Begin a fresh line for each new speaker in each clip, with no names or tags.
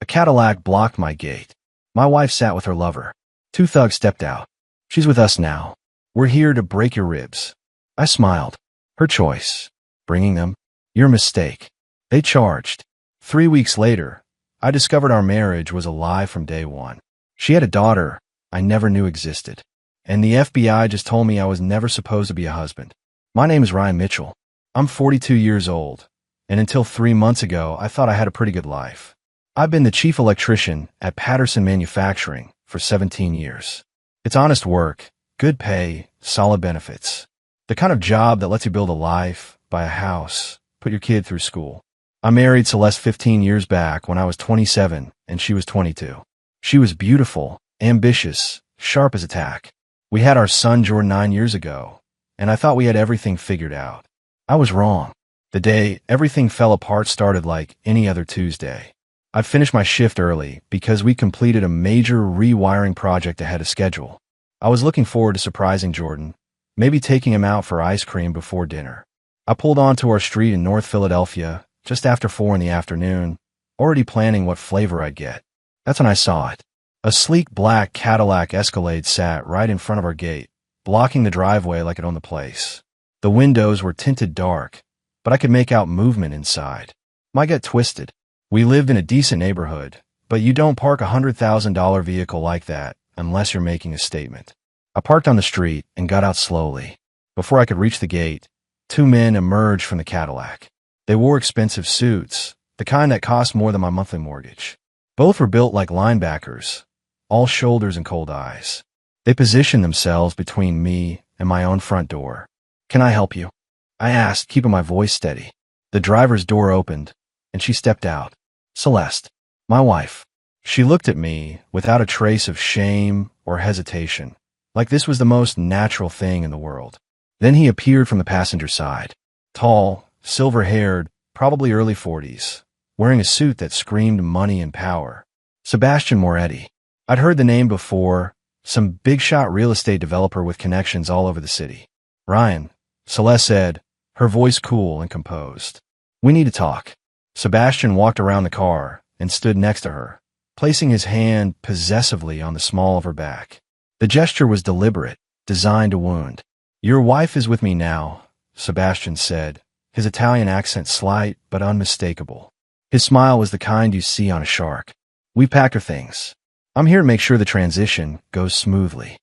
A Cadillac blocked my gate. My wife sat with her lover. Two thugs stepped out. She's with us now. We're here to break your ribs. I smiled. Her choice. Bringing them? Your mistake. They charged. 3 weeks later, I discovered our marriage was a lie from day one. She had a daughter I never knew existed. And the FBI just told me I was never supposed to be a husband. My name is Ryan Mitchell. I'm 42 years old. And until 3 months ago, I thought I had a pretty good life. I've been the chief electrician at Patterson Manufacturing for 17 years. It's honest work, good pay, solid benefits. The kind of job that lets you build a life, buy a house, put your kid through school. I married Celeste 15 years back when I was 27 and she was 22. She was beautiful, ambitious, sharp as a tack. We had our son Jordan 9 years ago, and I thought we had everything figured out. I was wrong. The day everything fell apart started like any other Tuesday. I'd finished my shift early because we completed a major rewiring project ahead of schedule. I was looking forward to surprising Jordan, maybe taking him out for ice cream before dinner. I pulled onto our street in North Philadelphia just after 4 in the afternoon, already planning what flavor I'd get. That's when I saw it. A sleek black Cadillac Escalade sat right in front of our gate, blocking the driveway like it owned the place. The windows were tinted dark, but I could make out movement inside. My gut twisted. We lived in a decent neighborhood, but you don't park a $100,000 vehicle like that unless you're making a statement. I parked on the street and got out slowly. Before I could reach the gate, 2 men emerged from the Cadillac. They wore expensive suits, the kind that cost more than my monthly mortgage. Both were built like linebackers, all shoulders and cold eyes. They positioned themselves between me and my own front door. "Can I help you?" I asked, keeping my voice steady. The driver's door opened, and she stepped out. Celeste, my wife. She looked at me without a trace of shame or hesitation, like this was the most natural thing in the world. Then he appeared from the passenger side. Tall, silver-haired, probably early 40s, wearing a suit that screamed money and power. Sebastian Moretti. I'd heard the name before, some big-shot real estate developer with connections all over the city. "Ryan," Celeste said, her voice cool and composed. "We need to talk." Sebastian walked around the car and stood next to her, placing his hand possessively on the small of her back. The gesture was deliberate, designed to wound. "Your wife is with me now," Sebastian said, his Italian accent slight but unmistakable. His smile was the kind you see on a shark. "We packed her things. I'm here to make sure the transition goes smoothly."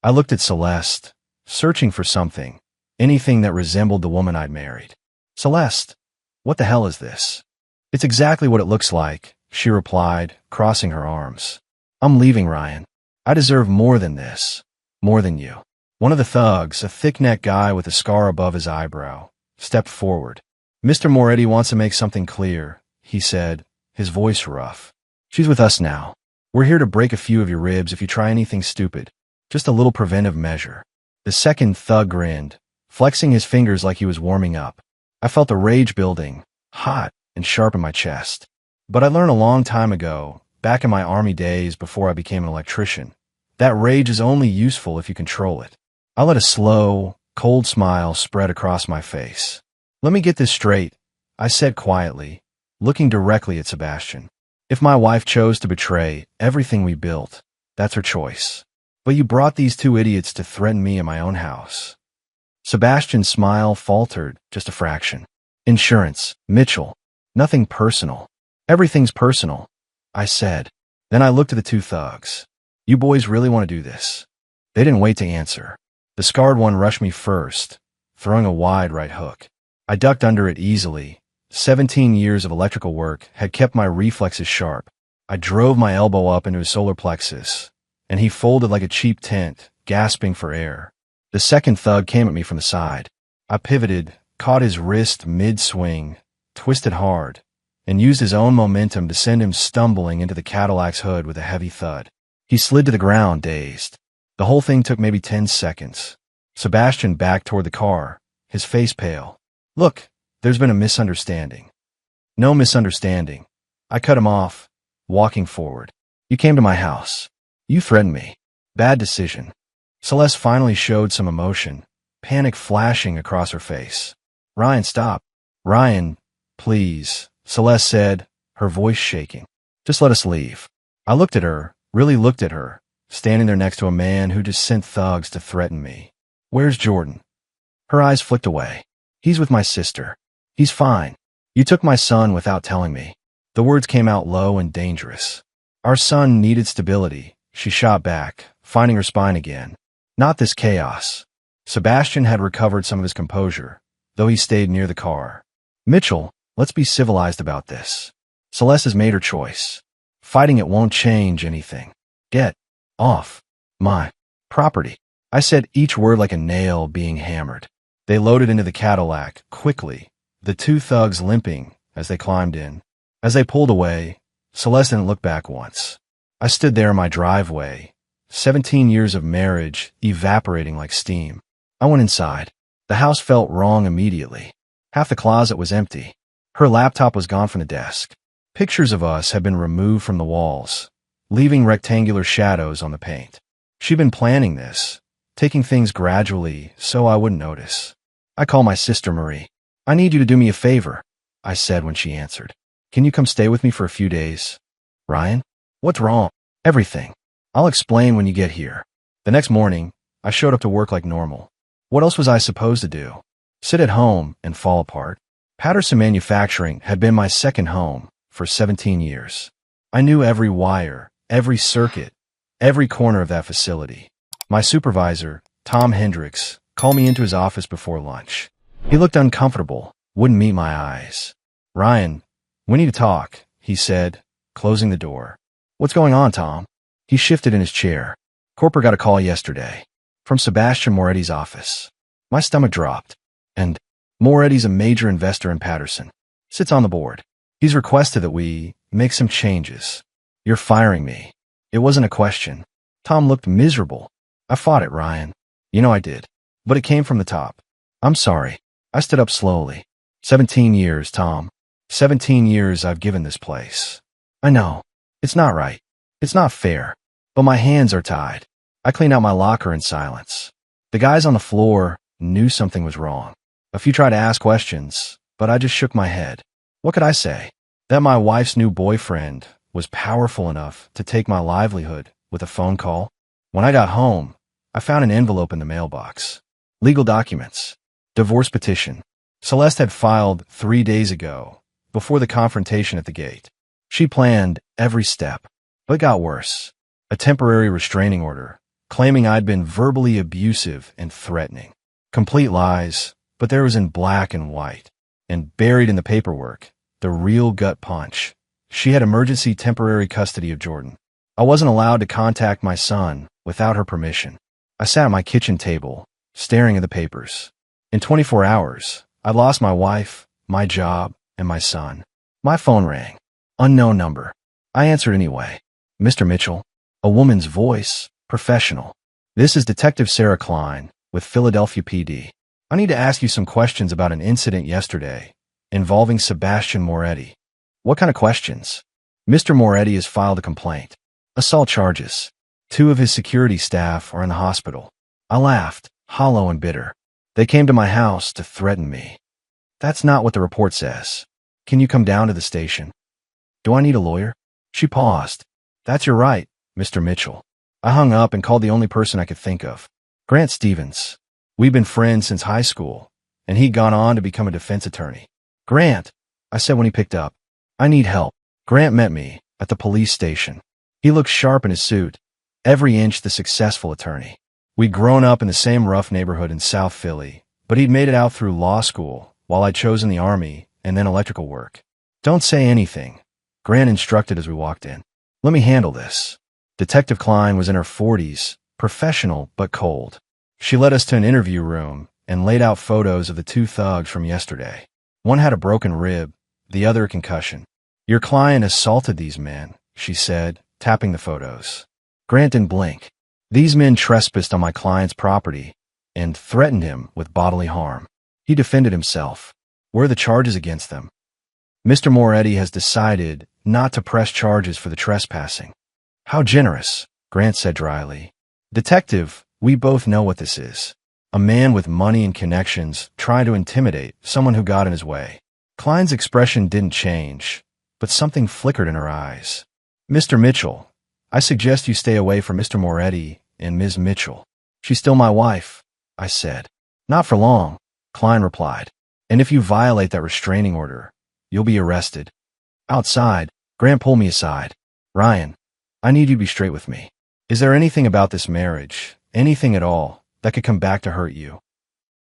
I looked at Celeste, searching for something, anything that resembled the woman I'd married. "Celeste, what the hell is this?" "It's exactly what it looks like," she replied, crossing her arms. "I'm leaving, Ryan. I deserve more than this. More than you." One of the thugs, a thick-necked guy with a scar above his eyebrow, stepped forward. "Mr. Moretti wants to make something clear," he said, his voice rough. "She's with us now. We're here to break a few of your ribs if you try anything stupid. Just a little preventive measure." The second thug grinned, flexing his fingers like he was warming up. I felt the rage building, hot and sharp in my chest. But I learned a long time ago, back in my army days before I became an electrician, that rage is only useful if you control it. I let a slow, cold smile spread across my face. "Let me get this straight," I said quietly, looking directly at Sebastian. "If my wife chose to betray everything we built, that's her choice. But you brought these 2 idiots to threaten me in my own house." Sebastian's smile faltered just a fraction. "Insurance, Mitchell. Nothing personal." "Everything's personal," I said. Then I looked at the 2 thugs. "You boys really want to do this?" They didn't wait to answer. The scarred one rushed me first, throwing a wide right hook. I ducked under it easily. 17 years of electrical work had kept my reflexes sharp. I drove my elbow up into his solar plexus, and he folded like a cheap tent, gasping for air. The second thug came at me from the side. I pivoted, caught his wrist mid-swing, twisted hard, and used his own momentum to send him stumbling into the Cadillac's hood with a heavy thud. He slid to the ground, dazed. The whole thing took maybe 10 seconds. Sebastian backed toward the car, his face pale. "Look, there's been a misunderstanding." "No misunderstanding." I cut him off, walking forward. "You came to my house. You threatened me. Bad decision." Celeste finally showed some emotion, panic flashing across her face. "Ryan, stop." "Ryan, please," Celeste said, her voice shaking. Just let us leave. I looked at her, really looked at her, standing there next to a man who just sent thugs to threaten me. Where's Jordan? Her eyes flicked away. He's with my sister. He's fine. You took my son without telling me. The words came out low and dangerous. Our son needed stability. She shot back, finding her spine again. Not this chaos. Sebastian had recovered some of his composure, though he stayed near the car. Mitchell, let's be civilized about this. Celeste has made her choice. Fighting it won't change anything. Get off my property. I said each word like a nail being hammered. They loaded into the Cadillac, quickly, the two thugs limping as they climbed in. As they pulled away, Celeste didn't look back once. I stood there in my driveway, 17 years of marriage evaporating like steam. I went inside. The house felt wrong immediately. Half the closet was empty. Her laptop was gone from the desk. Pictures of us had been removed from the walls, leaving rectangular shadows on the paint. She'd been planning this, taking things gradually so I wouldn't notice. I called my sister Marie. I need you to do me a favor, I said when she answered. Can you come stay with me for a few days? Ryan? What's wrong? Everything. I'll explain when you get here. The next morning, I showed up to work like normal. What else was I supposed to do? Sit at home and fall apart? Patterson Manufacturing had been my second home for 17 years. I knew every wire, every circuit, every corner of that facility. My supervisor, Tom Hendricks, called me into his office before lunch. He looked uncomfortable, wouldn't meet my eyes. Ryan, we need to talk, he said, closing the door. What's going on, Tom? He shifted in his chair. Corporate got a call yesterday from Sebastian Moretti's office. My stomach dropped. And Moretti's a major investor in Patterson. Sits on the board. He's requested that we make some changes. You're firing me. It wasn't a question. Tom looked miserable. I fought it, Ryan. You know I did. But it came from the top. I'm sorry. I stood up slowly. 17 years, Tom. 17 years I've given this place. I know. It's not right. It's not fair. But my hands are tied. I cleaned out my locker in silence. The guys on the floor knew something was wrong. A few tried to ask questions, but I just shook my head. What could I say? That my wife's new boyfriend was powerful enough to take my livelihood with a phone call? When I got home, I found an envelope in the mailbox. Legal documents. Divorce petition. Celeste had filed 3 days ago, before the confrontation at the gate. She planned every step, but got worse. A temporary restraining order, claiming I'd been verbally abusive and threatening. Complete lies, but there was in black and white. And buried in the paperwork, the real gut punch. She had emergency temporary custody of Jordan. I wasn't allowed to contact my son without her permission. I sat at my kitchen table, staring at the papers. In 24 hours, I lost my wife, my job, and my son. My phone rang. Unknown number. I answered anyway. Mr. Mitchell. A woman's voice, professional. This is Detective Sarah Klein with Philadelphia PD. I need to ask you some questions about an incident yesterday involving Sebastian Moretti. What kind of questions? Mr. Moretti has filed a complaint. Assault charges. 2 of his security staff are in the hospital. I laughed, hollow and bitter. They came to my house to threaten me. That's not what the report says. Can you come down to the station? Do I need a lawyer? She paused. That's your right, Mr. Mitchell. I hung up and called the only person I could think of. Grant Stevens. We've been friends since high school, and he'd gone on to become a defense attorney. Grant, I said when he picked up. I need help. Grant met me at the police station. He looked sharp in his suit, every inch the successful attorney. We'd grown up in the same rough neighborhood in South Philly, but he'd made it out through law school while I'd chosen the Army and then electrical work. Don't say anything, Grant instructed as we walked in. Let me handle this. Detective Klein was in her 40s, professional but cold. She led us to an interview room and laid out photos of the 2 thugs from yesterday. One had a broken rib, the other a concussion. Your client assaulted these men, she said, tapping the photos. Grant didn't blink. These men trespassed on my client's property and threatened him with bodily harm. He defended himself. Where are the charges against them? Mr. Moretti has decided not to press charges for the trespassing. How generous, Grant said dryly. Detective, we both know what this is. A man with money and connections trying to intimidate someone who got in his way. Klein's expression didn't change, but something flickered in her eyes. Mr. Mitchell, I suggest you stay away from Mr. Moretti and Ms. Mitchell. She's still my wife, I said. Not for long, Klein replied. And if you violate that restraining order, you'll be arrested. Outside, Grant pulled me aside. Ryan, I need you to be straight with me. Is there anything about this marriage, anything at all, that could come back to hurt you?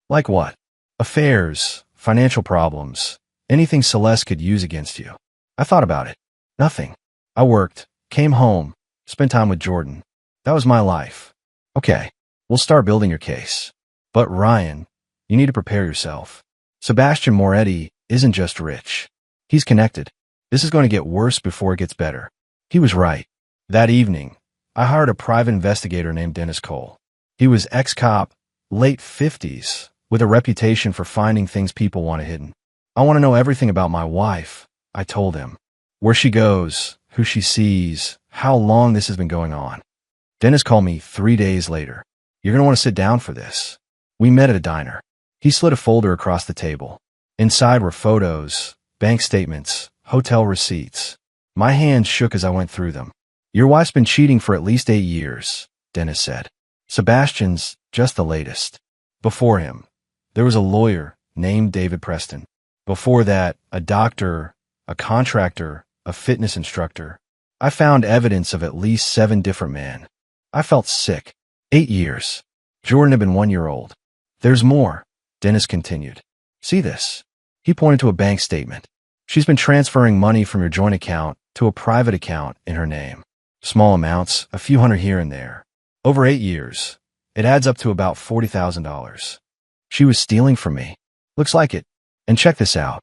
Like what? Affairs, financial problems, anything Celeste could use against you. I thought about it. Nothing. I worked, came home, spent time with Jordan. That was my life. Okay, we'll start building your case. But Ryan, you need to prepare yourself. Sebastian Moretti isn't just rich. He's connected. This is going to get worse before it gets better. He was right. That evening, I hired a private investigator named Dennis Cole. He was ex-cop, late 50s, with a reputation for finding things people want hidden. I want to know everything about my wife, I told him. Where she goes, who she sees, how long this has been going on. Dennis called me 3 days later. You're going to want to sit down for this. We met at a diner. He slid a folder across the table. Inside were photos, bank statements, hotel receipts. My hands shook as I went through them. Your wife's been cheating for at least 8 years, Dennis said. Sebastian's just the latest. Before him, there was a lawyer named David Preston. Before that, a doctor, a contractor, a fitness instructor. I found evidence of at least 7 different men. I felt sick. 8 years. Jordan had been 1 year old. There's more, Dennis continued. See this? He pointed to a bank statement. She's been transferring money from your joint account to a private account in her name. Small amounts, a few hundred here and there. Over 8 years, it adds up to about $40,000. She was stealing from me. Looks like it. And check this out.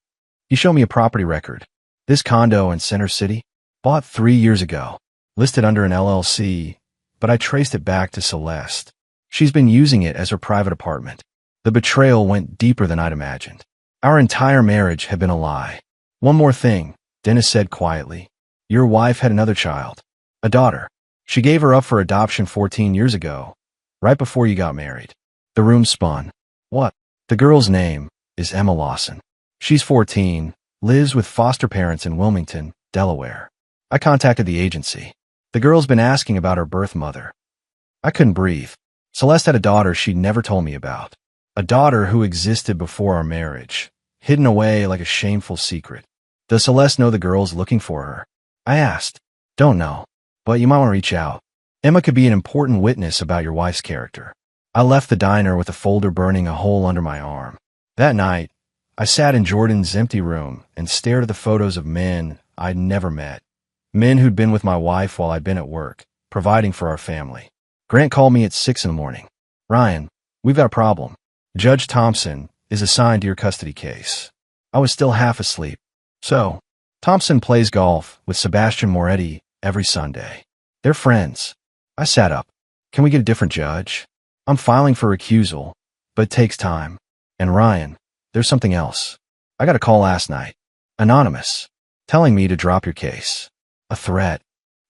He showed me a property record. This condo in Center City, bought 3 years ago, listed under an LLC, but I traced it back to Celeste. She's been using it as her private apartment. The betrayal went deeper than I'd imagined. Our entire marriage had been a lie. One more thing, Dennis said quietly. Your wife had another child, a daughter. She gave her up for adoption 14 years ago, right before you got married. The room spun. What? The girl's name is Emma Lawson. She's 14, lives with foster parents in Wilmington, Delaware. I contacted the agency. The girl's been asking about her birth mother. I couldn't breathe. Celeste had a daughter she'd never told me about. A daughter who existed before our marriage, hidden away like a shameful secret. Does Celeste know the girl's looking for her? I asked. Don't know, but you might want to reach out. Emma could be an important witness about your wife's character. I left the diner with a folder burning a hole under my arm. That night, I sat in Jordan's empty room and stared at the photos of men I'd never met. Men who'd been with my wife while I'd been at work, providing for our family. Grant called me at 6 in the morning. Ryan, we've got a problem. Judge Thompson is assigned to your custody case. I was still half asleep. So, Thompson plays golf with Sebastian Moretti every Sunday. They're friends. I sat up. Can we get a different judge? I'm filing for recusal, but it takes time. And Ryan, there's something else. I got a call last night. Anonymous. Telling me to drop your case. A threat.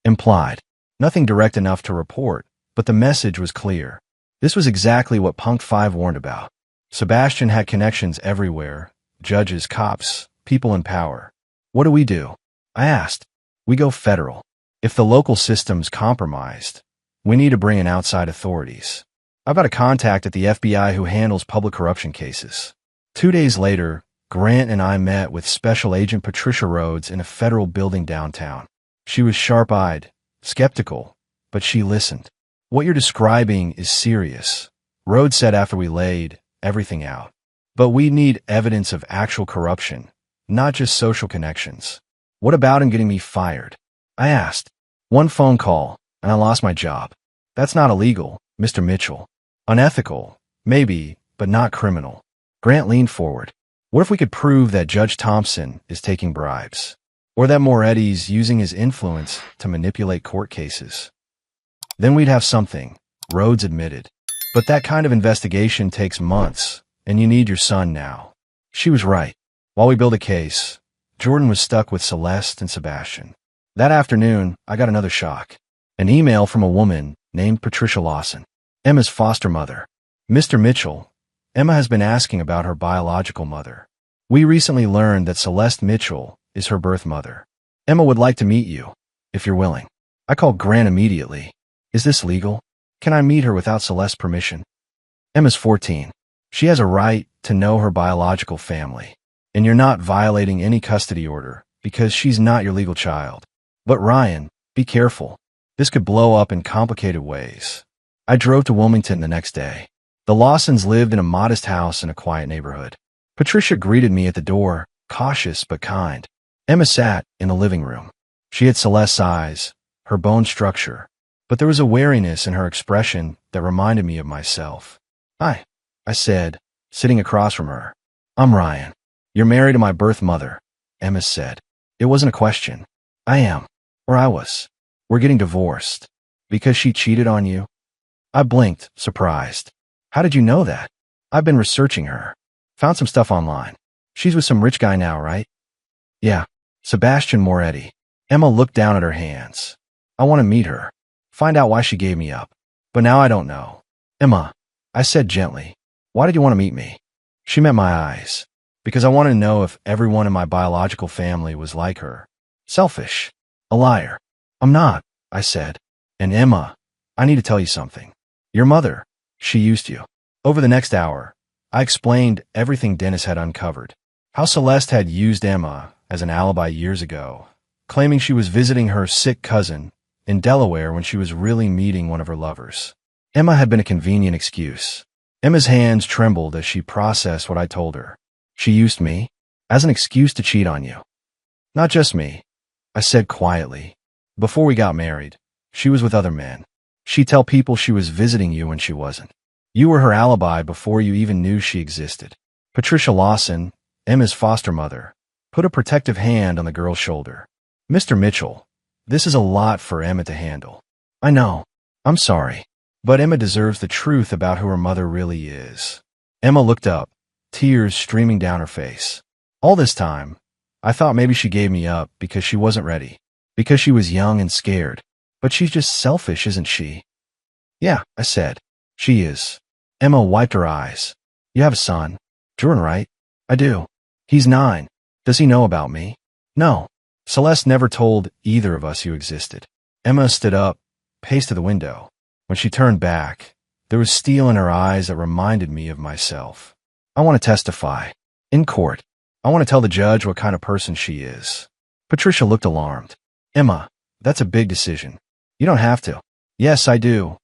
Implied. Nothing direct enough to report, but the message was clear. This was exactly what Punk 5 warned about. Sebastian had connections everywhere. Judges, cops, people in power. What do? I asked. We go federal. If the local system's compromised, we need to bring in outside authorities. I've got a contact at the FBI who handles public corruption cases. 2 days later, Grant and I met with Special Agent Patricia Rhodes in a federal building downtown. She was sharp-eyed, skeptical, but she listened. What you're describing is serious, Rhodes said after we laid everything out. But we need evidence of actual corruption, not just social connections. What about him getting me fired? I asked. One phone call, and I lost my job. That's not illegal, Mr. Mitchell. Unethical, maybe, but not criminal. Grant leaned forward. What if we could prove that Judge Thompson is taking bribes? Or that Moretti's using his influence to manipulate court cases? Then we'd have something, Rhodes admitted. But that kind of investigation takes months, and you need your son now. She was right. While we built a case, Jordan was stuck with Celeste and Sebastian. That afternoon, I got another shock. An email from a woman named Patricia Lawson, Emma's foster mother. Mr. Mitchell, Emma has been asking about her biological mother. We recently learned that Celeste Mitchell is her birth mother. Emma would like to meet you, if you're willing. I called Grant immediately. Is this legal? Can I meet her without Celeste's permission? Emma's 14. She has a right to know her biological family. And you're not violating any custody order because she's not your legal child. But Ryan, be careful. This could blow up in complicated ways. I drove to Wilmington the next day. The Lawsons lived in a modest house in a quiet neighborhood. Patricia greeted me at the door, cautious but kind. Emma sat in the living room. She had Celeste's eyes, her bone structure, but there was a wariness in her expression that reminded me of myself. Hi, I said, sitting across from her. I'm Ryan. You're married to my birth mother, Emma said. It wasn't a question. I am. Or I was. We're getting divorced. Because she cheated on you? I blinked, surprised. How did you know that? I've been researching her. Found some stuff online. She's with some rich guy now, right? Yeah. Sebastian Moretti. Emma looked down at her hands. I want to meet her. Find out why she gave me up. But now I don't know. Emma, I said gently. Why did you want to meet me? She met my eyes. Because I wanted to know if everyone in my biological family was like her. Selfish. A liar. I'm not, I said. And Emma, I need to tell you something. Your mother, she used you. Over the next hour, I explained everything Dennis had uncovered. How Celeste had used Emma as an alibi years ago, claiming she was visiting her sick cousin in Delaware when she was really meeting one of her lovers. Emma had been a convenient excuse. Emma's hands trembled as she processed what I told her. She used me as an excuse to cheat on you. Not just me, I said quietly. Before we got married, she was with other men. She'd tell people she was visiting you when she wasn't. You were her alibi before you even knew she existed. Patricia Lawson, Emma's foster mother, put a protective hand on the girl's shoulder. Mr. Mitchell, this is a lot for Emma to handle. I know. I'm sorry. But Emma deserves the truth about who her mother really is. Emma looked up, tears streaming down her face. All this time, I thought maybe she gave me up because she wasn't ready, because she was young and scared. But she's just selfish, isn't she? Yeah, I said. She is. Emma wiped her eyes. You have a son, Jordan, right? I do. He's 9. Does he know about me? No. Celeste never told either of us you existed. Emma stood up, paced to the window. When she turned back, there was steel in her eyes that reminded me of myself. I want to testify. In court. I want to tell the judge what kind of person she is. Patricia looked alarmed. Emma, that's a big decision. You don't have to. Yes, I do.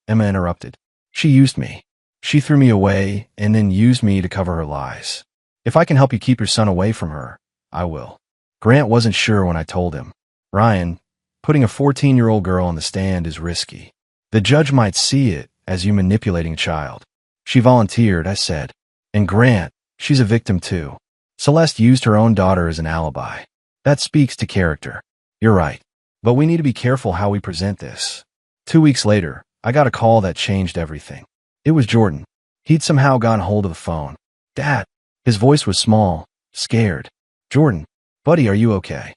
Emma interrupted. She used me. She threw me away and then used me to cover her lies. If I can help you keep your son away from her, I will. Grant wasn't sure when I told him. Ryan, putting a 14-year-old girl on the stand is risky. The judge might see it as you manipulating a child. She volunteered, I said. And Grant, she's a victim too. Celeste used her own daughter as an alibi. That speaks to character. You're right. But we need to be careful how we present this. 2 weeks later, I got a call that changed everything. It was Jordan. He'd somehow gotten hold of the phone. Dad. His voice was small, scared. Jordan, buddy, are you okay?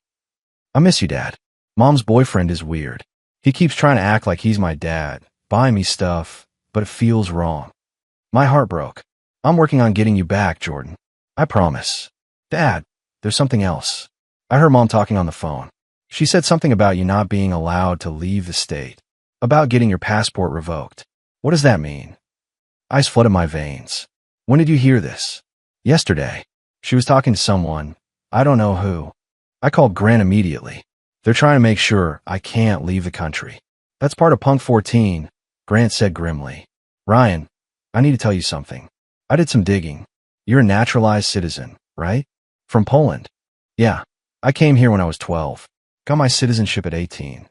I miss you, Dad. Mom's boyfriend is weird. He keeps trying to act like he's my dad, buying me stuff, but it feels wrong. My heart broke. I'm working on getting you back, Jordan. I promise. Dad, there's something else. I heard Mom talking on the phone. She said something about you not being allowed to leave the state. About getting your passport revoked. What does that mean? Ice flooded my veins. When did you hear this? Yesterday. She was talking to someone. I don't know who. I called Grant immediately. They're trying to make sure I can't leave the country. That's part of Punk 14, Grant said grimly. Ryan, I need to tell you something. I did some digging. You're a naturalized citizen, right? From Poland. Yeah. I came here when I was 12. Got my citizenship at 18.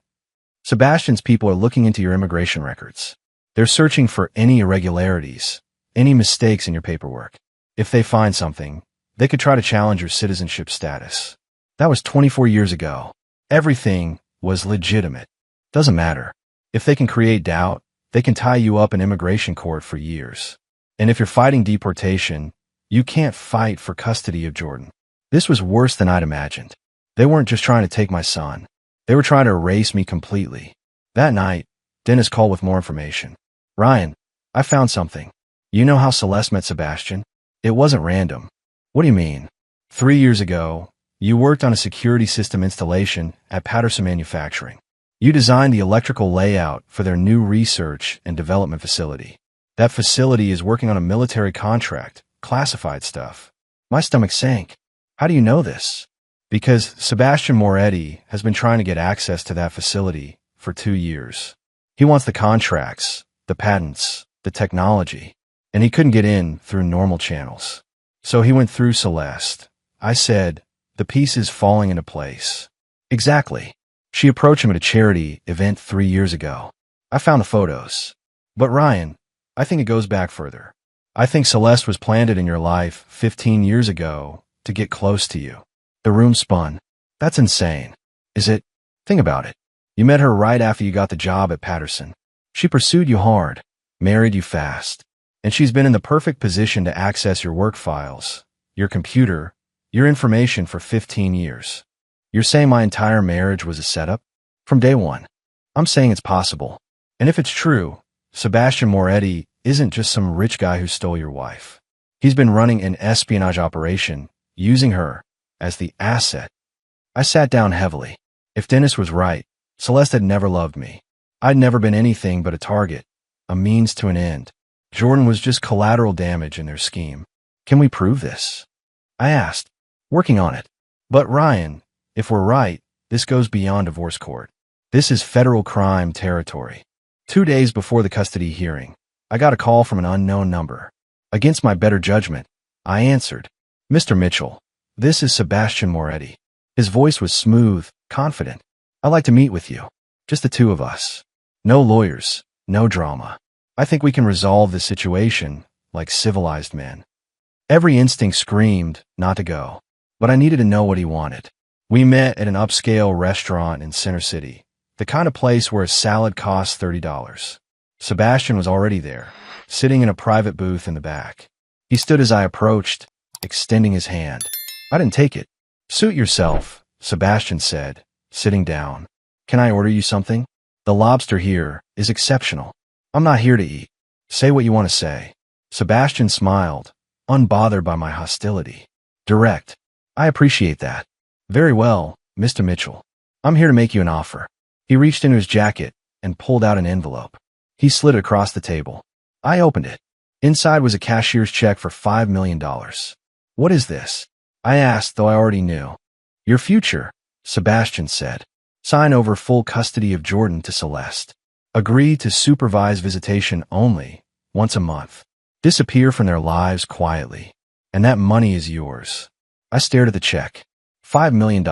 Sebastian's people are looking into your immigration records. They're searching for any irregularities, any mistakes in your paperwork. If they find something, they could try to challenge your citizenship status. That was 24 years ago. Everything was legitimate. Doesn't matter. If they can create doubt, they can tie you up in immigration court for years. And if you're fighting deportation, you can't fight for custody of Jordan. This was worse than I'd imagined. They weren't just trying to take my son. They were trying to erase me completely. That night, Dennis called with more information. Ryan, I found something. You know how Celeste met Sebastian? It wasn't random. What do you mean? 3 years ago, you worked on a security system installation at Patterson Manufacturing. You designed the electrical layout for their new research and development facility. That facility is working on a military contract, classified stuff. My stomach sank. How do you know this? Because Sebastian Moretti has been trying to get access to that facility for 2 years. He wants the contracts, the patents, the technology, and he couldn't get in through normal channels. So he went through Celeste. I said, the pieces falling into place. Exactly. She approached him at a charity event 3 years ago. I found the photos. But Ryan, I think it goes back further. I think Celeste was planted in your life 15 years ago to get close to you. The room spun. That's insane. Is it? Think about it. You met her right after you got the job at Patterson. She pursued you hard, married you fast, and she's been in the perfect position to access your work files, your computer, your information for 15 years. You're saying my entire marriage was a setup? From day one. I'm saying it's possible. And if it's true, Sebastian Moretti isn't just some rich guy who stole your wife. He's been running an espionage operation, using her as the asset. I sat down heavily. If Dennis was right, Celeste had never loved me. I'd never been anything but a target, a means to an end. Jordan was just collateral damage in their scheme. Can we prove this? I asked, working on it. But Ryan, if we're right, this goes beyond divorce court. This is federal crime territory. 2 days before the custody hearing, I got a call from an unknown number. Against my better judgment, I answered, Mr. Mitchell, this is Sebastian Moretti. His voice was smooth, confident. I'd like to meet with you. Just the two of us. No lawyers, no drama. I think we can resolve this situation like civilized men. Every instinct screamed not to go, but I needed to know what he wanted. We met at an upscale restaurant in Center City, the kind of place where a salad costs $30. Sebastian was already there, sitting in a private booth in the back. He stood as I approached, extending his hand. I didn't take it. Suit yourself, Sebastian said, sitting down. Can I order you something? The lobster here is exceptional. I'm not here to eat. Say what you want to say. Sebastian smiled, unbothered by my hostility. Direct. I appreciate that. Very well, Mr. Mitchell. I'm here to make you an offer. He reached into his jacket and pulled out an envelope. He slid it across the table. I opened it. Inside was a cashier's check for $5 million. What is this? I asked, though I already knew. Your future, Sebastian said. Sign over full custody of Jordan to Celeste. Agree to supervise visitation only, once a month. Disappear from their lives quietly. And that money is yours. I stared at the check. $5 million.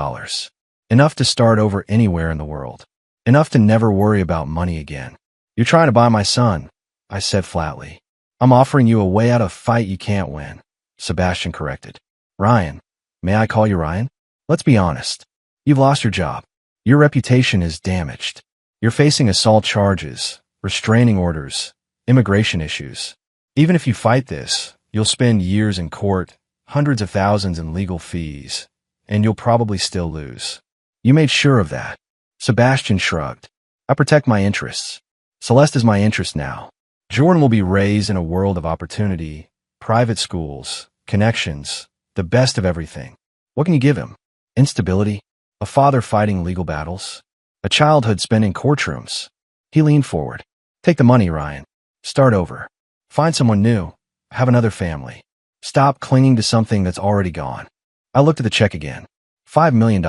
Enough to start over anywhere in the world. Enough to never worry about money again. You're trying to buy my son, I said flatly. I'm offering you a way out of a fight you can't win, Sebastian corrected. Ryan. May I call you Ryan? Let's be honest. You've lost your job. Your reputation is damaged. You're facing assault charges, restraining orders, immigration issues. Even if you fight this, you'll spend years in court, hundreds of thousands in legal fees, and you'll probably still lose. You made sure of that. Sebastian shrugged. I protect my interests. Celeste is my interest now. Jordan will be raised in a world of opportunity, private schools, connections, the best of everything. What can you give him? Instability? A father fighting legal battles? A childhood spent in courtrooms? He leaned forward. Take the money, Ryan. Start over. Find someone new. Have another family. Stop clinging to something that's already gone. I looked at the check again. $5 million.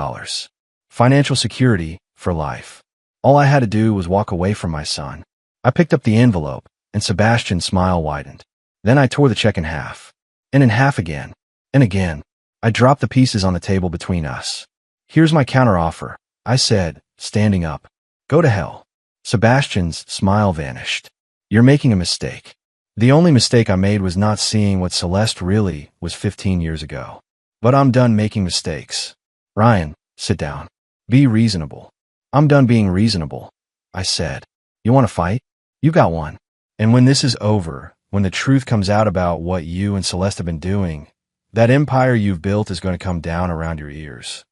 Financial security for life. All I had to do was walk away from my son. I picked up the envelope, and Sebastian's smile widened. Then I tore the check in half. And in half again. And again. I dropped the pieces on the table between us. Here's my counteroffer, I said, standing up. Go to hell. Sebastian's smile vanished. You're making a mistake. The only mistake I made was not seeing what Celeste really was 15 years ago. But I'm done making mistakes. Ryan, sit down. Be reasonable. I'm done being reasonable, I said. You want to fight? You got one. And when this is over, when the truth comes out about what you and Celeste have been doing, that empire you've built is going to come down around your ears.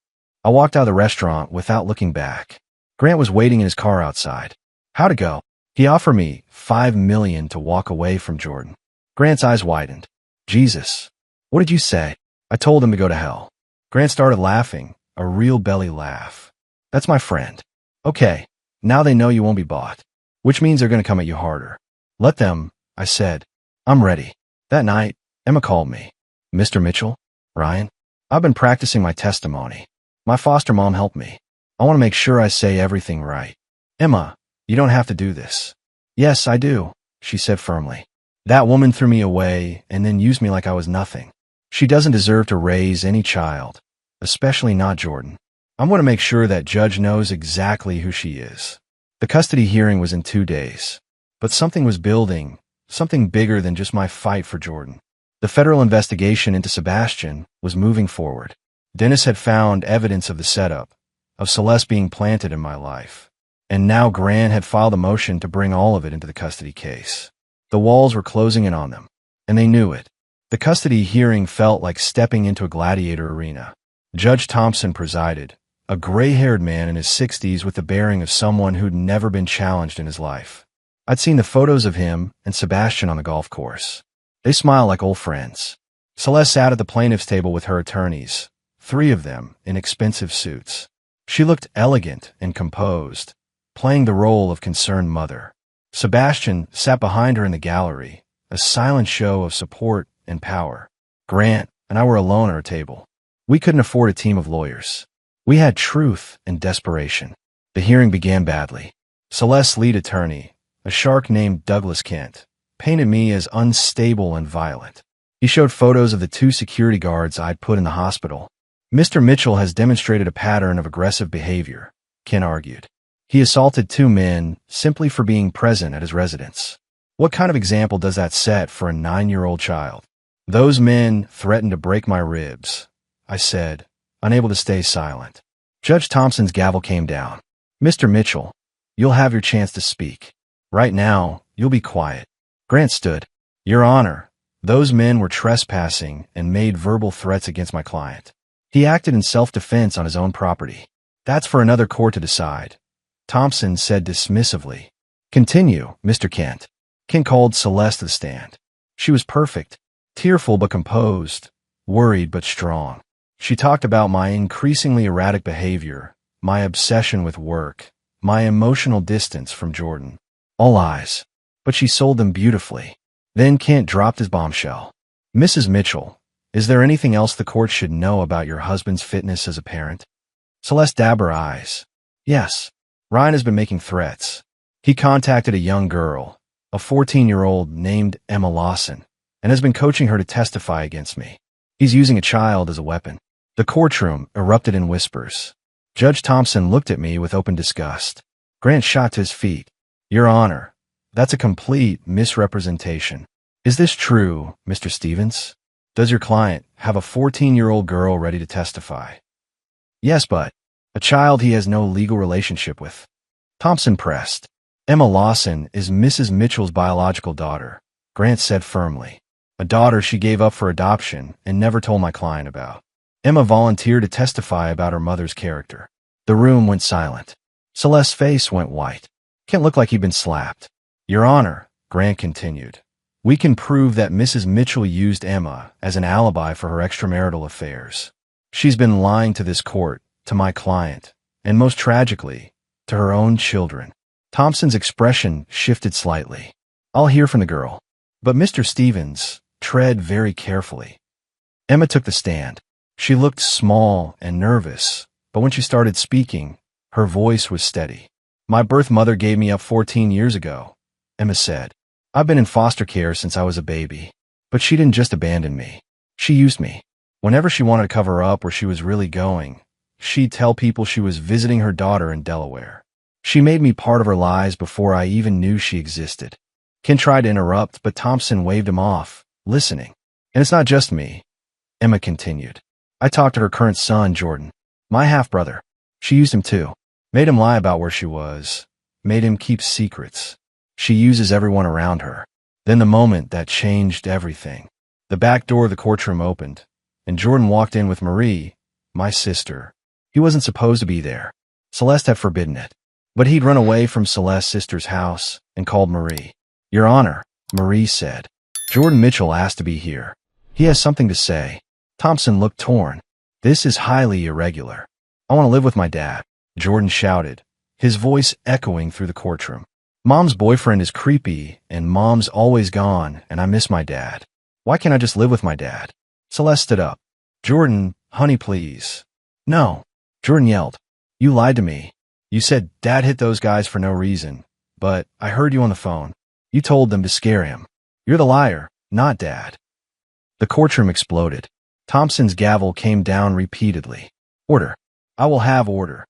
I walked out of the restaurant without looking back. Grant was waiting in his car outside. How'd it go? He offered me $5 million to walk away from Jordan. Grant's eyes widened. Jesus. What did you say? I told him to go to hell. Grant started laughing, a real belly laugh. That's my friend. Okay, Now they know you won't be bought, which means they're going to come at you harder. Let them, I said. I'm ready. That night, Emma called me. Mr. Mitchell? Ryan? I've been practicing my testimony. My foster mom helped me. I want to make sure I say everything right. Emma, you don't have to do this. Yes, I do, she said firmly. That woman threw me away and then used me like I was nothing. She doesn't deserve to raise any child, especially not Jordan. I'm going to make sure that judge knows exactly who she is. The custody hearing was in 2 days, but something was building, something bigger than just my fight for Jordan. The federal investigation into Sebastian was moving forward. Dennis had found evidence of the setup, of Celeste being planted in my life. And now Grant had filed a motion to bring all of it into the custody case. The walls were closing in on them, and they knew it. The custody hearing felt like stepping into a gladiator arena. Judge Thompson presided, a gray-haired man in his 60s with the bearing of someone who'd never been challenged in his life. I'd seen the photos of him and Sebastian on the golf course. They smiled like old friends. Celeste sat at the plaintiff's table with her attorneys, 3 of them in expensive suits. She looked elegant and composed, playing the role of concerned mother. Sebastian sat behind her in the gallery, a silent show of support and power. Grant and I were alone at our table. We couldn't afford a team of lawyers. We had truth and desperation. The hearing began badly. Celeste's lead attorney, a shark named Douglas Kent, painted me as unstable and violent. He showed photos of the 2 security guards I'd put in the hospital. Mr. Mitchell has demonstrated a pattern of aggressive behavior, Kent argued. He assaulted 2 men simply for being present at his residence. What kind of example does that set for a 9-year-old child? Those men threatened to break my ribs, I said, unable to stay silent. Judge Thompson's gavel came down. Mr. Mitchell, you'll have your chance to speak. Right now, you'll be quiet. Grant stood. Your Honor, those men were trespassing and made verbal threats against my client. He acted in self-defense on his own property. That's for another court to decide, Thompson said dismissively. Continue, Mr. Kent. Kent called Celeste to the stand. She was perfect, tearful but composed, worried but strong. She talked about my increasingly erratic behavior, my obsession with work, my emotional distance from Jordan. All eyes. But she sold them beautifully. Then Kent dropped his bombshell. Mrs. Mitchell, is there anything else the court should know about your husband's fitness as a parent? Celeste dabbed her eyes. Yes. Ryan has been making threats. He contacted a young girl, a 14-year-old named Emma Lawson, and has been coaching her to testify against me. He's using a child as a weapon. The courtroom erupted in whispers. Judge Thompson looked at me with open disgust. Grant shot to his feet. Your Honor, that's a complete misrepresentation. Is this true, Mr. Stevens? Does your client have a 14-year-old girl ready to testify? Yes, but a child he has no legal relationship with. Thompson pressed. Emma Lawson is Mrs. Mitchell's biological daughter, Grant said firmly. A daughter she gave up for adoption and never told my client about. Emma volunteered to testify about her mother's character. The room went silent. Celeste's face went white. Kent looked like he'd been slapped. Your Honor, Grant continued, we can prove that Mrs. Mitchell used Emma as an alibi for her extramarital affairs. She's been lying to this court, to my client, and most tragically, to her own children. Thompson's expression shifted slightly. I'll hear from the girl. But Mr. Stevens, tread very carefully. Emma took the stand. She looked small and nervous, but when she started speaking, her voice was steady. My birth mother gave me up 14 years ago, Emma said. I've been in foster care since I was a baby, but she didn't just abandon me. She used me. Whenever she wanted to cover up where she was really going, she'd tell people she was visiting her daughter in Delaware. She made me part of her lies before I even knew she existed. Ken tried to interrupt, but Thompson waved him off, listening. And it's not just me, Emma continued. I talked to her current son, Jordan, my half-brother. She used him too. Made him lie about where she was. Made him keep secrets. She uses everyone around her. Then the moment that changed everything. The back door of the courtroom opened, and Jordan walked in with Marie, my sister. He wasn't supposed to be there. Celeste had forbidden it. But he'd run away from Celeste's sister's house and called Marie. Your Honor, Marie said. Jordan Mitchell asked to be here. He has something to say. Thompson looked torn. This is highly irregular. I want to live with my dad, Jordan shouted, his voice echoing through the courtroom. Mom's boyfriend is creepy, and Mom's always gone, and I miss my dad. Why can't I just live with my dad? Celeste stood up. Jordan, honey, please. No. Jordan yelled. You lied to me. You said Dad hit those guys for no reason, but I heard you on the phone. You told them to scare him. You're the liar, not Dad. The courtroom exploded. Thompson's gavel came down repeatedly. Order. I will have order.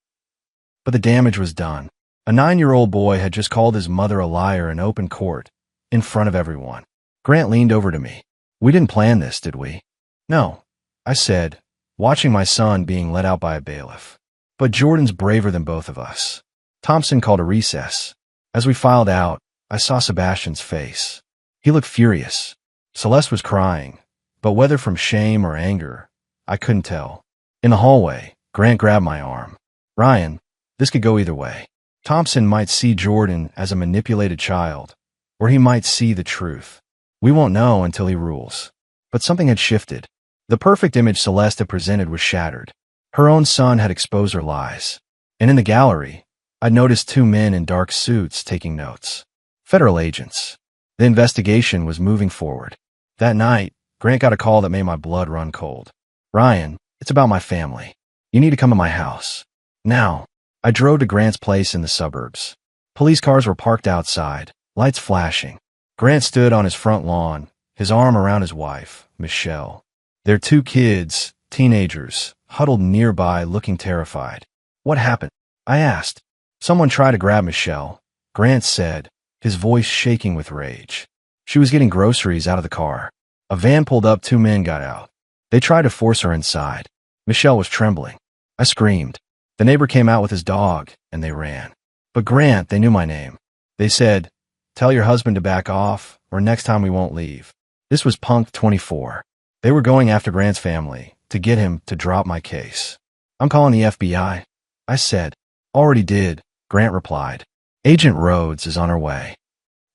But the damage was done. A 9-year-old boy had just called his mother a liar in open court, in front of everyone. Grant leaned over to me. We didn't plan this, did we? No, I said, watching my son being let out by a bailiff. But Jordan's braver than both of us. Thompson called a recess. As we filed out, I saw Sebastian's face. He looked furious. Celeste was crying, but whether from shame or anger, I couldn't tell. In the hallway, Grant grabbed my arm. Ryan, this could go either way. Thompson might see Jordan as a manipulated child, or he might see the truth. We won't know until he rules. But something had shifted. The perfect image Celeste had presented was shattered. Her own son had exposed her lies. And in the gallery, I'd noticed 2 men in dark suits taking notes. Federal agents. The investigation was moving forward. That night, Grant got a call that made my blood run cold. Ryan, it's about my family. You need to come to my house. Now. I drove to Grant's place in the suburbs. Police cars were parked outside, lights flashing. Grant stood on his front lawn, his arm around his wife, Michelle. Their 2 kids, teenagers, huddled nearby looking terrified. What happened? I asked. Someone tried to grab Michelle, Grant said, his voice shaking with rage. She was getting groceries out of the car. A van pulled up, 2 men got out. They tried to force her inside. Michelle was trembling. I screamed. The neighbor came out with his dog, and they ran. But Grant, they knew my name. They said, tell your husband to back off, or next time we won't leave. This was Punk 24. They were going after Grant's family, to get him to drop my case. I'm calling the FBI. I said. Already did, Grant replied. Agent Rhodes is on her way.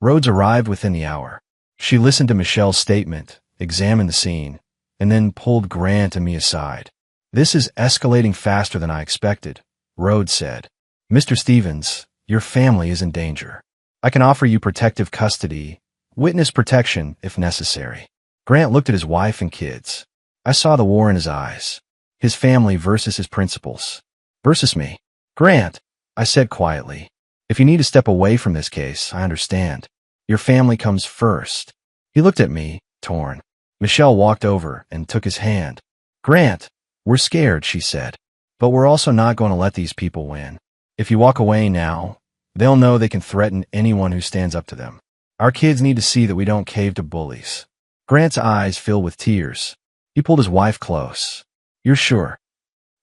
Rhodes arrived within the hour. She listened to Michelle's statement, examined the scene, and then pulled Grant and me aside. This is escalating faster than I expected, Rhodes said. Mr. Stevens, your family is in danger. I can offer you protective custody, witness protection if necessary. Grant looked at his wife and kids. I saw the war in his eyes. His family versus his principles. Versus me. Grant, I said quietly. If you need to step away from this case, I understand. Your family comes first. He looked at me, torn. Michelle walked over and took his hand. Grant, we're scared, she said. But we're also not going to let these people win. If you walk away now, they'll know they can threaten anyone who stands up to them. Our kids need to see that we don't cave to bullies. Grant's eyes filled with tears. He pulled his wife close. You're sure?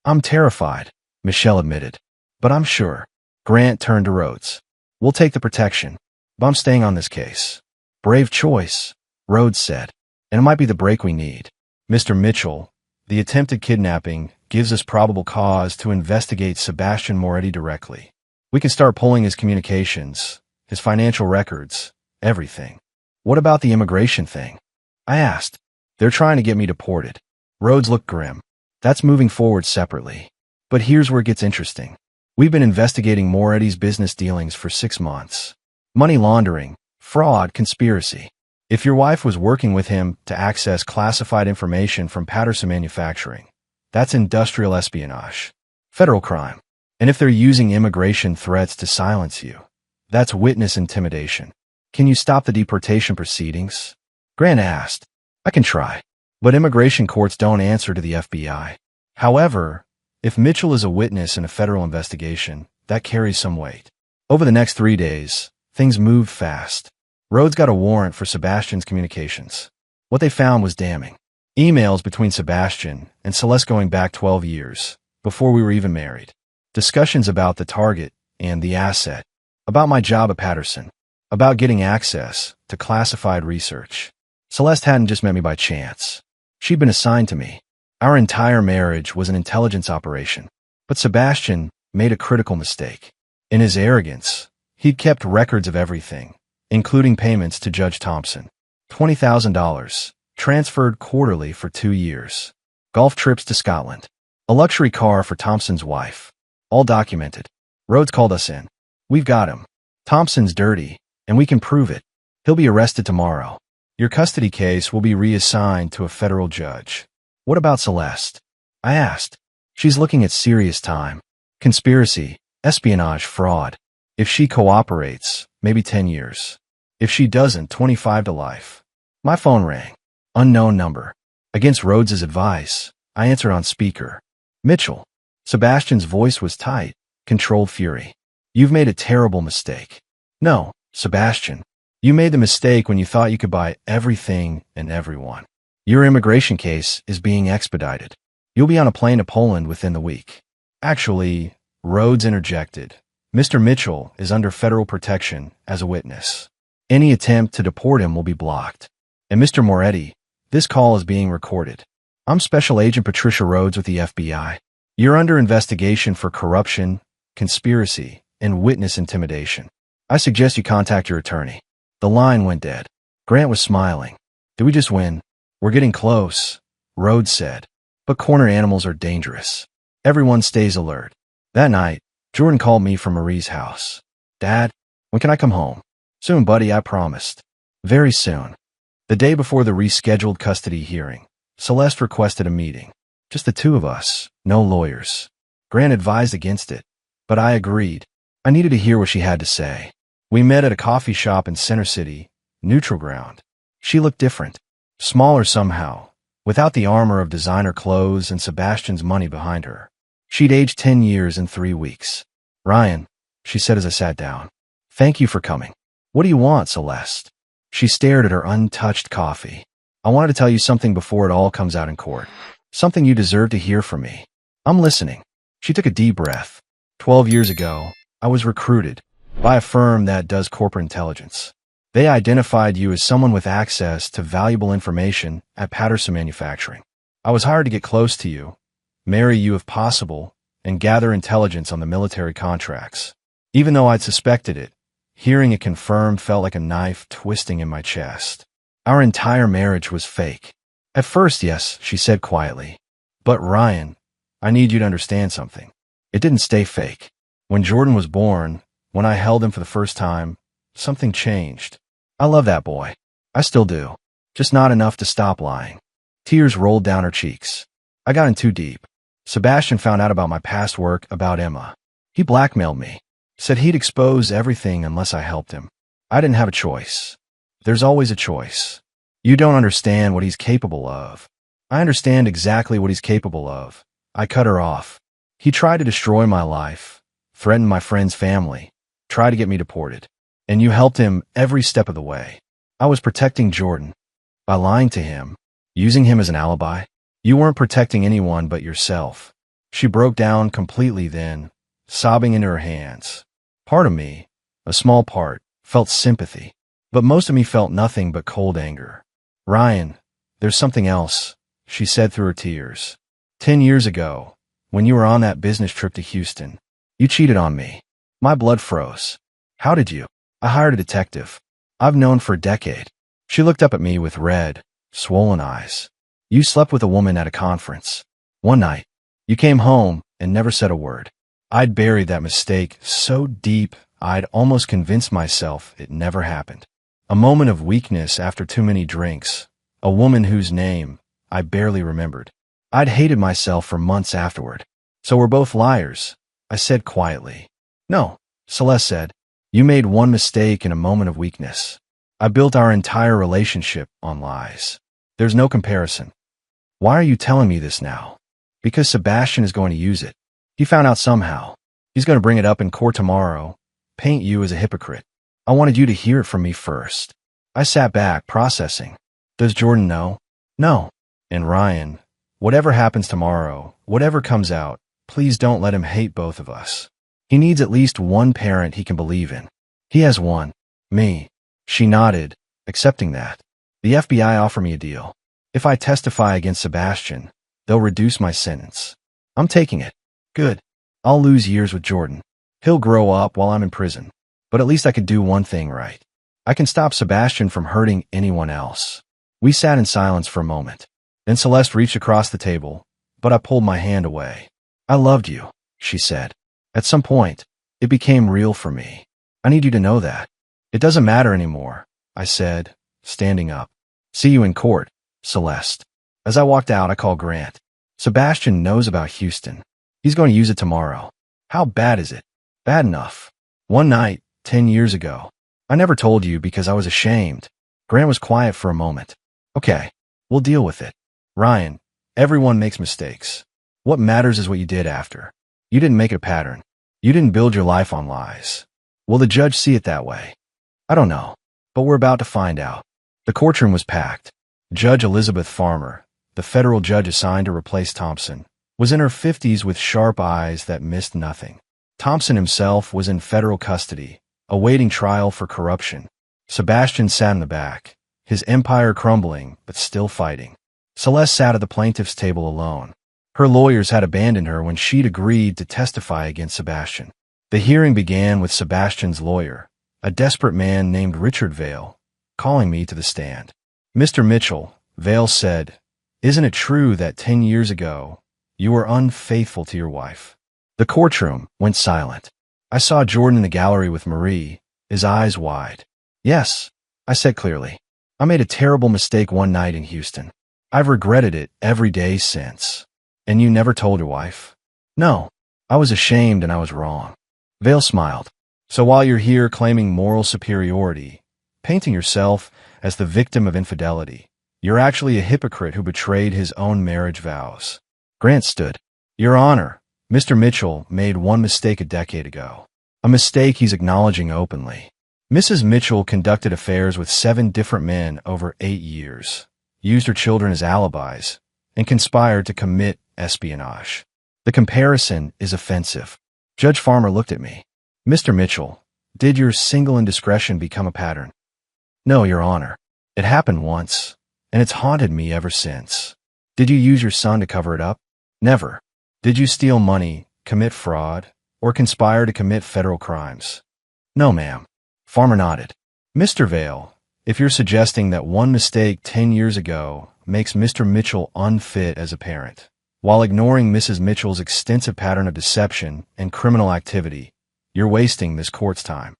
I'm terrified, Michelle admitted. But I'm sure. Grant turned to Rhodes. We'll take the protection, but I'm staying on this case. Brave choice, Rhodes said. And it might be the break we need. Mr. Mitchell, the attempted kidnapping gives us probable cause to investigate Sebastian Moretti directly. We can start pulling his communications, his financial records, everything. What about the immigration thing? I asked. They're trying to get me deported. Rhodes looked grim. That's moving forward separately. But here's where it gets interesting. We've been investigating Moretti's business dealings for 6 months. Money laundering, fraud, conspiracy. If your wife was working with him to access classified information from Patterson Manufacturing, that's industrial espionage, federal crime. And if they're using immigration threats to silence you, that's witness intimidation. Can you stop the deportation proceedings? Grant asked. I can try, but immigration courts don't answer to the FBI. However, if Mitchell is a witness in a federal investigation, that carries some weight. Over the next 3 days, things moved fast. Rhodes got a warrant for Sebastian's communications. What they found was damning. Emails between Sebastian and Celeste going back 12 years, before we were even married. Discussions about the target and the asset, about my job at Patterson, about getting access to classified research. Celeste hadn't just met me by chance. She'd been assigned to me. Our entire marriage was an intelligence operation. But Sebastian made a critical mistake. In his arrogance, he'd kept records of everything, including payments to Judge Thompson. $20,000, transferred quarterly for 2 years. Golf trips to Scotland. A luxury car for Thompson's wife. All documented. Rhodes called us in. We've got him. Thompson's dirty, and we can prove it. He'll be arrested tomorrow. Your custody case will be reassigned to a federal judge. What about Celeste? I asked. She's looking at serious time. Conspiracy, espionage, fraud. If she cooperates, maybe 10 years. If she doesn't, 25 to life. My phone rang. Unknown number. Against Rhodes's advice, I answered on speaker. Mitchell. Sebastian's voice was tight, controlled fury. You've made a terrible mistake. No, Sebastian. You made the mistake when you thought you could buy everything and everyone. Your immigration case is being expedited. You'll be on a plane to Poland within the week. Actually, Rhodes interjected. Mr. Mitchell is under federal protection as a witness. Any attempt to deport him will be blocked. And Mr. Moretti, this call is being recorded. I'm Special Agent Patricia Rhodes with the FBI. You're under investigation for corruption, conspiracy, and witness intimidation. I suggest you contact your attorney. The line went dead. Grant was smiling. Did we just win? We're getting close, Rhodes said. But corner animals are dangerous. Everyone stays alert. That night, Jordan called me from Marie's house. Dad, when can I come home? Soon, buddy, I promised. Very soon. The day before the rescheduled custody hearing, Celeste requested a meeting. Just the two of us, no lawyers. Grant advised against it, but I agreed. I needed to hear what she had to say. We met at a coffee shop in Center City, neutral ground. She looked different, smaller somehow, without the armor of designer clothes and Sebastian's money behind her. She'd aged 10 years in 3 weeks. Ryan, she said as I sat down. Thank you for coming. What do you want, Celeste? She stared at her untouched coffee. I wanted to tell you something before it all comes out in court. Something you deserve to hear from me. I'm listening. She took a deep breath. 12 years ago, I was recruited by a firm that does corporate intelligence. They identified you as someone with access to valuable information at Patterson Manufacturing. I was hired to get close to you, marry you if possible, and gather intelligence on the military contracts. Even though I'd suspected it, hearing it confirmed felt like a knife twisting in my chest. Our entire marriage was fake. At first, yes, she said quietly. But Ryan, I need you to understand something. It didn't stay fake. When Jordan was born, when I held him for the first time, something changed. I love that boy. I still do. Just not enough to stop lying. Tears rolled down her cheeks. I got in too deep. Sebastian found out about my past work about Emma. He blackmailed me. Said he'd expose everything unless I helped him. I didn't have a choice. There's always a choice. You don't understand what he's capable of. I understand exactly what he's capable of. I cut her off. He tried to destroy my life, threatened my friend's family, tried to get me deported. And you helped him every step of the way. I was protecting Jordan. By lying to him, using him as an alibi, you weren't protecting anyone but yourself. She broke down completely then, sobbing into her hands. Part of me, a small part, felt sympathy, but most of me felt nothing but cold anger. Ryan, there's something else, she said through her tears. 10 years ago, when you were on that business trip to Houston, you cheated on me. My blood froze. How did you? I hired a detective. I've known for a decade. She looked up at me with red, swollen eyes. You slept with a woman at a conference. One night, you came home and never said a word. I'd buried that mistake so deep I'd almost convinced myself it never happened. A moment of weakness after too many drinks. A woman whose name I barely remembered. I'd hated myself for months afterward. So we're both liars, I said quietly. No, Celeste said. You made one mistake in a moment of weakness. I built our entire relationship on lies. There's no comparison. Why are you telling me this now? Because Sebastian is going to use it. He found out somehow. He's going to bring it up in court tomorrow, paint you as a hypocrite. I wanted you to hear it from me first. I sat back, processing. Does Jordan know? No. And Ryan, whatever happens tomorrow, whatever comes out, please don't let him hate both of us. He needs at least one parent he can believe in. He has one. Me. She nodded, accepting that. The FBI offered me a deal. If I testify against Sebastian, they'll reduce my sentence. I'm taking it. Good. I'll lose years with Jordan. He'll grow up while I'm in prison. But at least I could do one thing right. I can stop Sebastian from hurting anyone else. We sat in silence for a moment. Then Celeste reached across the table, but I pulled my hand away. I loved you, she said. At some point, It became real for me. I need you to know that. It doesn't matter anymore, I said, standing up. See you in court, Celeste. As I walked out, I called Grant. Sebastian knows about Houston. He's going to use it tomorrow. How bad is it? Bad enough. One night, 10 years ago. I never told you because I was ashamed. Grant was quiet for a moment. Okay, we'll deal with it. Ryan, everyone makes mistakes. What matters is what you did after. You didn't make a pattern. You didn't build your life on lies. Will the judge see it that way? I don't know, but we're about to find out. The courtroom was packed. Judge Elizabeth Farmer, the federal judge assigned to replace Thompson, was in her 50s with sharp eyes that missed nothing. Thompson himself was in federal custody, awaiting trial for corruption. Sebastian sat in the back, his empire crumbling, but still fighting. Celeste sat at the plaintiff's table alone. Her lawyers had abandoned her when she'd agreed to testify against Sebastian. The hearing began with Sebastian's lawyer, a desperate man named Richard Vale, calling me to the stand. Mr. Mitchell, Vale said, isn't it true that 10 years ago, you were unfaithful to your wife? The courtroom went silent. I saw Jordan in the gallery with Marie, his eyes wide. Yes, I said clearly. I made a terrible mistake one night in Houston. I've regretted it every day since. And you never told your wife? No, I was ashamed and I was wrong. Vale smiled. So while you're here claiming moral superiority, painting yourself as the victim of infidelity, you're actually a hypocrite who betrayed his own marriage vows. Grant stood. Your Honor, Mr. Mitchell made one mistake a decade ago. A mistake he's acknowledging openly. Mrs. Mitchell conducted affairs with 7 different men over 8 years, used her children as alibis, and conspired to commit espionage. The comparison is offensive. Judge Farmer looked at me. Mr. Mitchell, did your single indiscretion become a pattern? No, Your Honor. It happened once, and it's haunted me ever since. Did you use your son to cover it up? Never. Did you steal money, commit fraud, or conspire to commit federal crimes? No, ma'am. Farmer nodded. Mr. Vale, if you're suggesting that one mistake 10 years ago makes Mr. Mitchell unfit as a parent, while ignoring Mrs. Mitchell's extensive pattern of deception and criminal activity, you're wasting this court's time.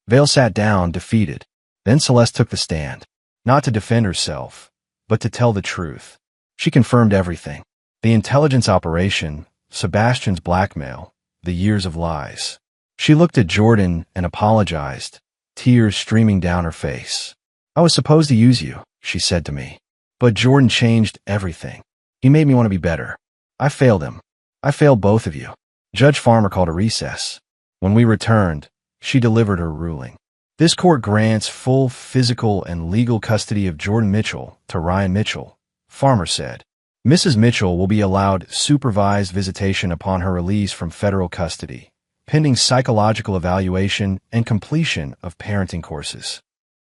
Vale sat down, defeated. Then Celeste took the stand, not to defend herself, but to tell the truth. She confirmed everything. The intelligence operation, Sebastian's blackmail, the years of lies. She looked at Jordan and apologized, tears streaming down her face. I was supposed to use you, she said to me. But Jordan changed everything. He made me want to be better. I failed him. I failed both of you. Judge Farmer called a recess. When we returned, she delivered her ruling. This court grants full physical and legal custody of Jordan Mitchell to Ryan Mitchell, Farmer said. Mrs. Mitchell will be allowed supervised visitation upon her release from federal custody, pending psychological evaluation and completion of parenting courses.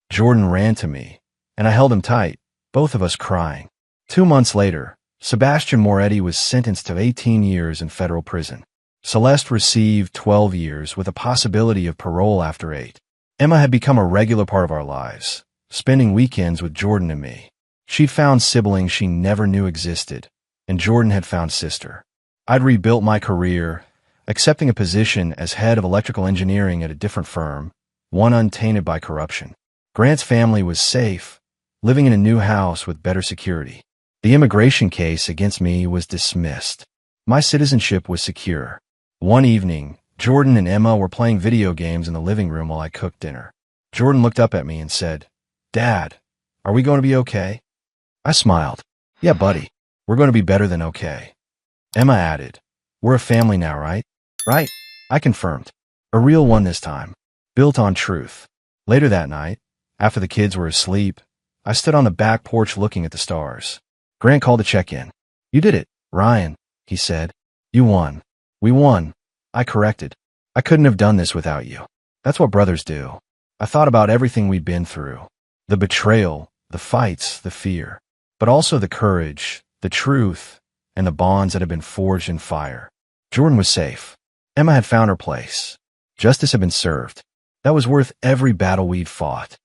Jordan ran to me, and I held him tight, both of us crying. 2 months later, Sebastian Moretti was sentenced to 18 years in federal prison. Celeste received 12 years with a possibility of parole after 8. Emma had become a regular part of our lives, spending weekends with Jordan and me. She'd found siblings she never knew existed, and Jordan had found sister. I'd rebuilt my career, accepting a position as head of electrical engineering at a different firm, one untainted by corruption. Grant's family was safe, living in a new house with better security. The immigration case against me was dismissed. My citizenship was secure. One evening, Jordan and Emma were playing video games in the living room while I cooked dinner. Jordan looked up at me and said, "Dad, are we going to be okay?" I smiled. "Yeah, buddy, we're going to be better than okay." Emma added, "We're a family now, right?" "Right," I confirmed. "A real one this time, built on truth." Later that night, after the kids were asleep, I stood on the back porch looking at the stars. Grant called to check in. "You did it, Ryan," he said. "You won." "We won," I corrected. "I couldn't have done this without you. That's what brothers do." I thought about everything we'd been through. The betrayal, the fights, the fear. But also the courage, the truth, and the bonds that had been forged in fire. Jordan was safe. Emma had found her place. Justice had been served. That was worth every battle we'd fought.